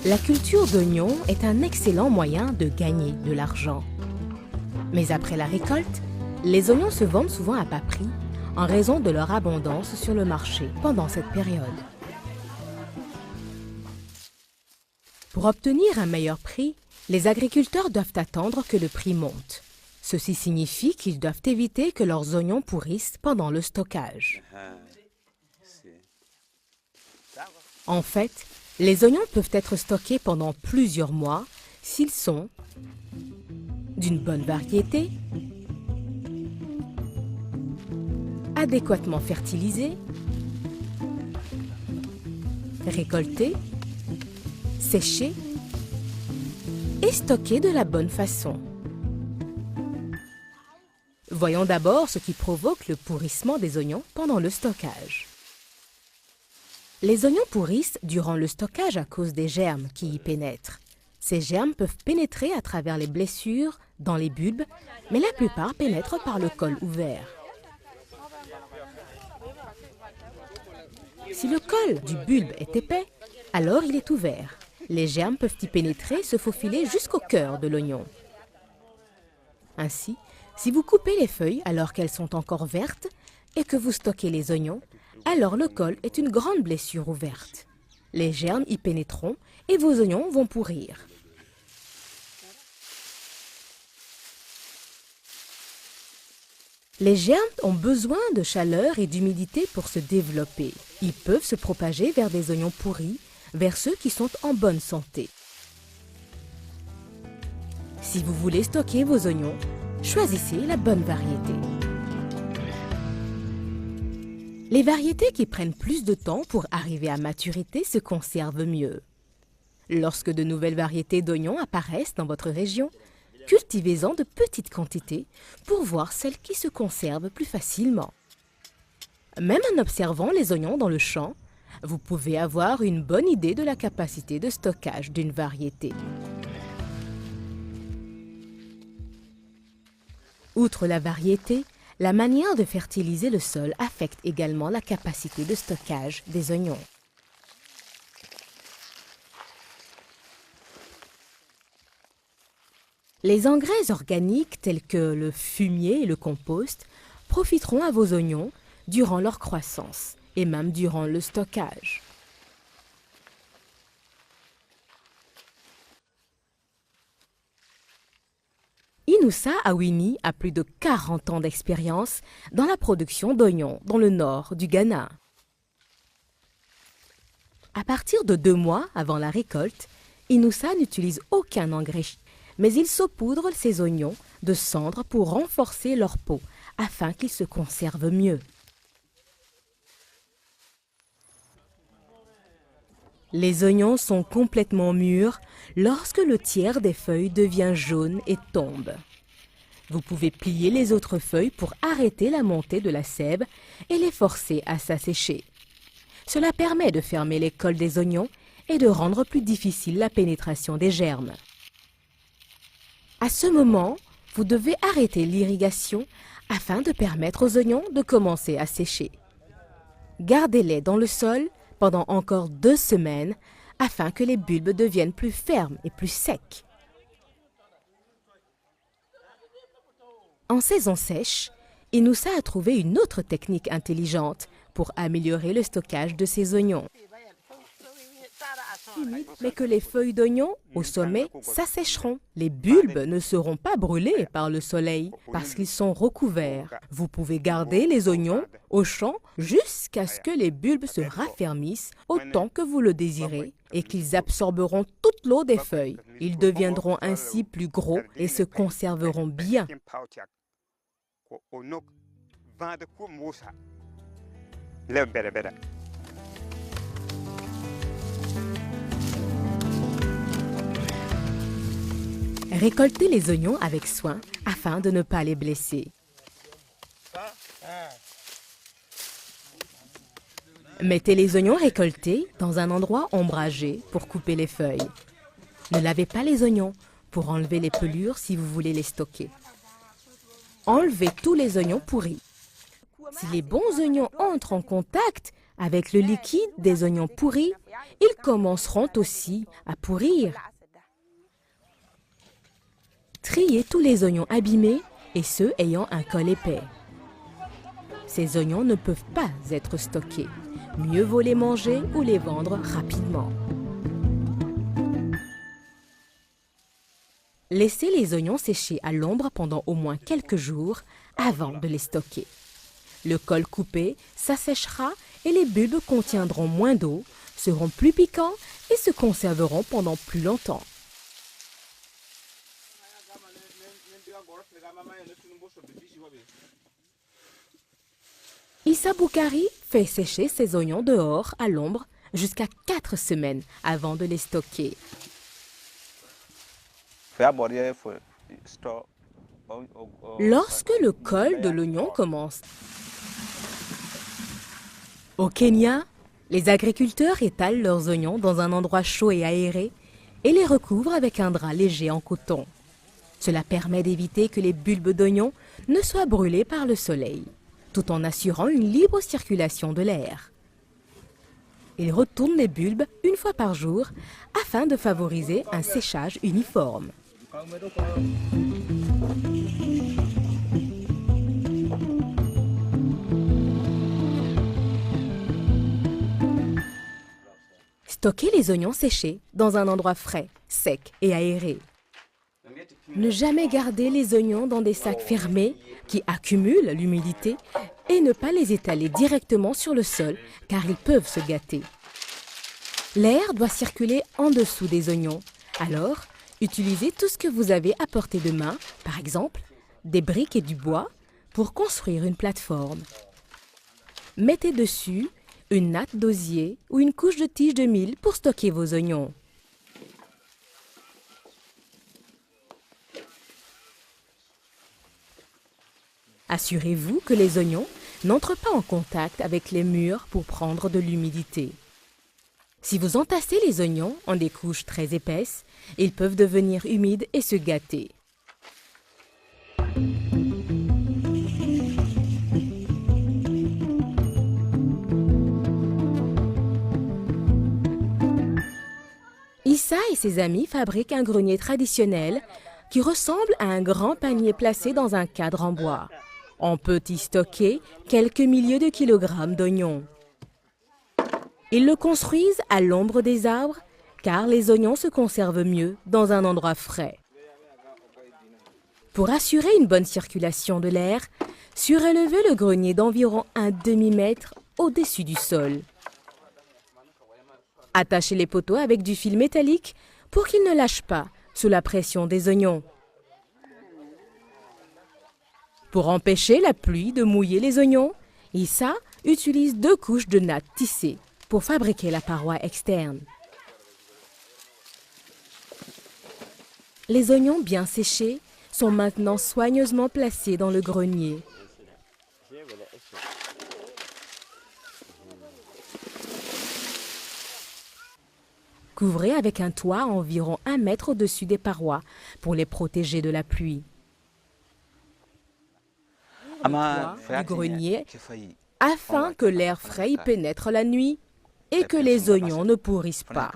La culture d'oignons est un excellent moyen de gagner de l'argent. Mais après la récolte, les oignons se vendent souvent à bas prix en raison de leur abondance sur le marché pendant cette période. Pour obtenir un meilleur prix, les agriculteurs doivent attendre que le prix monte. Ceci signifie qu'ils doivent éviter que leurs oignons pourrissent pendant le stockage. En fait, les oignons peuvent être stockés pendant plusieurs mois s'ils sont d'une bonne variété, adéquatement fertilisés, récoltés, séchés et stockés de la bonne façon. Voyons d'abord ce qui provoque le pourrissement des oignons pendant le stockage. Les oignons pourrissent durant le stockage à cause des germes qui y pénètrent. Ces germes peuvent pénétrer à travers les blessures dans les bulbes, mais la plupart pénètrent par le col ouvert. Si le col du bulbe est épais, alors il est ouvert. Les germes peuvent y pénétrer et se faufiler jusqu'au cœur de l'oignon. Ainsi, si vous coupez les feuilles alors qu'elles sont encore vertes et que vous stockez les oignons, alors le col est une grande blessure ouverte. Les germes y pénétreront et vos oignons vont pourrir. Les germes ont besoin de chaleur et d'humidité pour se développer. Ils peuvent se propager vers des oignons pourris, vers ceux qui sont en bonne santé. Si vous voulez stocker vos oignons, choisissez la bonne variété. Les variétés qui prennent plus de temps pour arriver à maturité se conservent mieux. Lorsque de nouvelles variétés d'oignons apparaissent dans votre région, cultivez-en de petites quantités pour voir celles qui se conservent plus facilement. Même en observant les oignons dans le champ, vous pouvez avoir une bonne idée de la capacité de stockage d'une variété. Outre la variété, la manière de fertiliser le sol affecte également la capacité de stockage des oignons. Les engrais organiques tels que le fumier et le compost profiteront à vos oignons durant leur croissance et même durant le stockage. Inoussa Awini a plus de 40 ans d'expérience dans la production d'oignons dans le nord du Ghana. À partir de 2 mois avant la récolte, Inoussa n'utilise aucun engrais, mais il saupoudre ses oignons de cendre pour renforcer leur peau afin qu'ils se conservent mieux. Les oignons sont complètement mûrs lorsque le tiers des feuilles devient jaune et tombe. Vous pouvez plier les autres feuilles pour arrêter la montée de la sève et les forcer à s'assécher. Cela permet de fermer les cols des oignons et de rendre plus difficile la pénétration des germes. À ce moment, vous devez arrêter l'irrigation afin de permettre aux oignons de commencer à sécher. Gardez-les dans le sol pendant encore 2 semaines afin que les bulbes deviennent plus fermes et plus secs. En saison sèche, Inoussa a trouvé une autre technique intelligente pour améliorer le stockage de ses oignons. Mais que les feuilles d'oignon au sommet s'assécheront. Les bulbes ne seront pas brûlés par le soleil parce qu'ils sont recouverts. Vous pouvez garder les oignons au champ jusqu'à ce que les bulbes se raffermissent autant que vous le désirez et qu'ils absorberont toute l'eau des feuilles. Ils deviendront ainsi plus gros et se conserveront bien. Récoltez les oignons avec soin afin de ne pas les blesser. Mettez les oignons récoltés dans un endroit ombragé pour couper les feuilles. Ne lavez pas les oignons pour enlever les pelures si vous voulez les stocker. Enlevez tous les oignons pourris. Si les bons oignons entrent en contact avec le liquide des oignons pourris, ils commenceront aussi à pourrir. Triez tous les oignons abîmés et ceux ayant un col épais. Ces oignons ne peuvent pas être stockés. Mieux vaut les manger ou les vendre rapidement. Laissez les oignons sécher à l'ombre pendant au moins quelques jours avant de les stocker. Le col coupé s'asséchera et les bulbes contiendront moins d'eau, seront plus piquants et se conserveront pendant plus longtemps. Issa Boukari fait sécher ses oignons dehors à l'ombre jusqu'à 4 semaines avant de les stocker. Lorsque le col de l'oignon commence. Au Kenya, les agriculteurs étalent leurs oignons dans un endroit chaud et aéré et les recouvrent avec un drap léger en coton. Cela permet d'éviter que les bulbes d'oignons ne soient brûlés par le soleil, tout en assurant une libre circulation de l'air. Ils retournent les bulbes une fois par jour afin de favoriser un séchage uniforme. Stockez les oignons séchés dans un endroit frais, sec et aéré. Ne jamais garder les oignons dans des sacs fermés qui accumulent l'humidité et ne pas les étaler directement sur le sol car ils peuvent se gâter. L'air doit circuler en dessous des oignons. Alors, utilisez tout ce que vous avez à portée de main, par exemple des briques et du bois, pour construire une plateforme. Mettez dessus une natte d'osier ou une couche de tige de mil pour stocker vos oignons. Assurez-vous que les oignons n'entrent pas en contact avec les murs pour prendre de l'humidité. Si vous entassez les oignons en des couches très épaisses, ils peuvent devenir humides et se gâter. Issa et ses amis fabriquent un grenier traditionnel qui ressemble à un grand panier placé dans un cadre en bois. On peut y stocker quelques milliers de kilogrammes d'oignons. Ils le construisent à l'ombre des arbres car les oignons se conservent mieux dans un endroit frais. Pour assurer une bonne circulation de l'air, surélevez le grenier d'environ un demi-mètre au-dessus du sol. Attachez les poteaux avec du fil métallique pour qu'ils ne lâchent pas sous la pression des oignons. Pour empêcher la pluie de mouiller les oignons, Issa utilise 2 couches de natte tissée pour fabriquer la paroi externe. Les oignons bien séchés sont maintenant soigneusement placés dans le grenier. Couvrez avec un toit environ 1 mètre au-dessus des parois pour les protéger de la pluie. Le toit du grenier afin que l'air frais y pénètre la nuit et que les oignons ne pourrissent pas.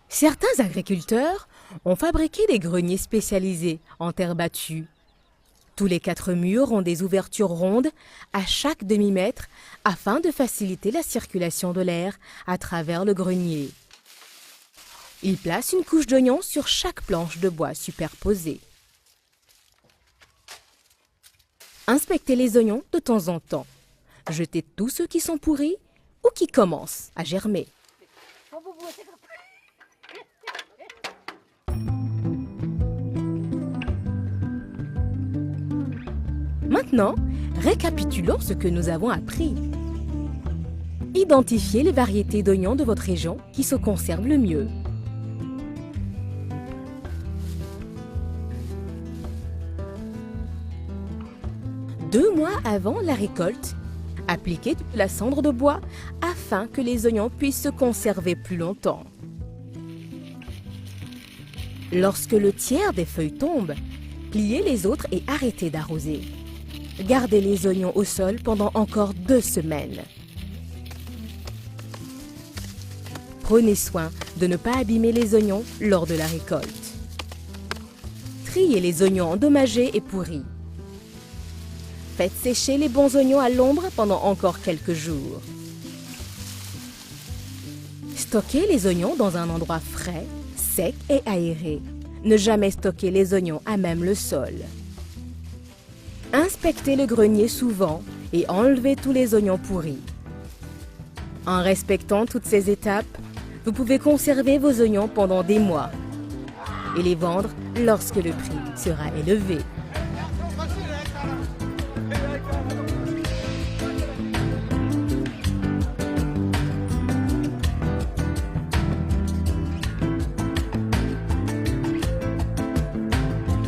Certains agriculteurs ont fabriqué des greniers spécialisés en terre battue. Tous les 4 murs ont des ouvertures rondes à chaque demi-mètre afin de faciliter la circulation de l'air à travers le grenier. Ils placent une couche d'oignon sur chaque planche de bois superposée. Inspectez les oignons de temps en temps. Jetez tous ceux qui sont pourris ou qui commencent à germer. Maintenant, récapitulons ce que nous avons appris. Identifiez les variétés d'oignons de votre région qui se conservent le mieux. Deux mois avant la récolte, appliquez de la cendre de bois afin que les oignons puissent se conserver plus longtemps. Lorsque le tiers des feuilles tombe, pliez les autres et arrêtez d'arroser. Gardez les oignons au sol pendant encore 2 semaines. Prenez soin de ne pas abîmer les oignons lors de la récolte. Triez les oignons endommagés et pourris. Faites sécher les bons oignons à l'ombre pendant encore quelques jours. Stockez les oignons dans un endroit frais, sec et aéré. Ne jamais stocker les oignons à même le sol. Inspectez le grenier souvent et enlevez tous les oignons pourris. En respectant toutes ces étapes, vous pouvez conserver vos oignons pendant des mois et les vendre lorsque le prix sera élevé.